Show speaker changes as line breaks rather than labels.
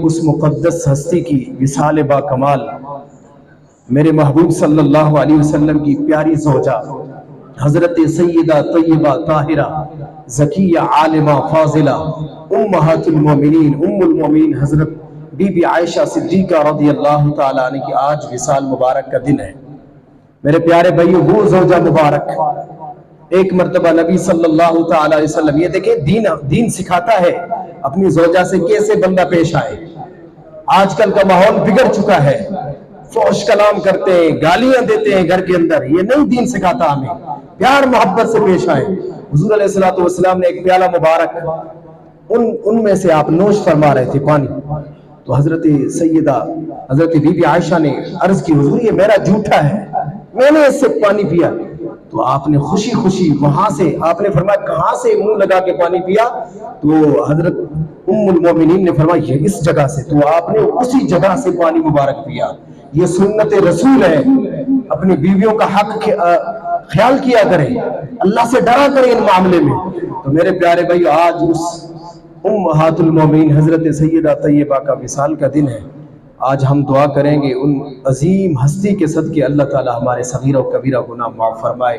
اس مقدس ہستی کی وصال با کمال میرے محبوب صلی اللہ علیہ وسلم کی پیاری زوجہ حضرت سیدہ طیبہ طاہرہ زکیہ عالمہ فاضلہ امہات المومنین ام المومنین حضرت بی بی عائشہ صدیقہ رضی اللہ تعالیٰ عنہ کی آج وصال مبارک کا دن ہے۔ میرے پیارے بھائیو، وہ زوجہ مبارک ایک مرتبہ نبی صلی اللہ تعالیٰ علیہ وسلم، یہ دیکھیں دین سکھاتا ہے اپنی زوجہ سے کیسے بندہ پیش آئے۔ آج کل کا ماحول بگڑ چکا ہے، فحش کلام کرتے ہیں، گالیاں دیتے ہیں گھر کے اندر، یہ نہیں دین سکھاتا ہمیں، پیار محبت سے پیش آئے۔ حضور علیہ السلام نے ایک پیالہ مبارک ان میں سے آپ نوش فرما رہے تھے پانی، تو حضرت بی بی عائشہ نے عرض کی، حضور یہ میرا جھوٹا ہے، میں نے اس سے پانی پیا۔ تو آپ نے خوشی خوشی وہاں سے، آپ نے فرمایا کہاں سے منہ لگا کے پانی پیا؟ تو حضرت ام المومنین نے فرمایا یہ اس جگہ سے، تو آپ نے اسی جگہ سے پانی مبارک پیا۔ یہ سنت رسول ہے، اپنی بیویوں کا حق خیال کیا کریں، اللہ سے ڈرا کریں ان معاملے میں۔ تو میرے پیارے بھائی، آج اس امہات المومنین حضرت سیدہ طیبہ کا وصال کا دن ہے۔ آج ہم دعا کریں گے ان عظیم ہستی کے صدقے اللہ تعالی ہمارے صغیرہ و کبیرہ گناہ معاف فرمائے۔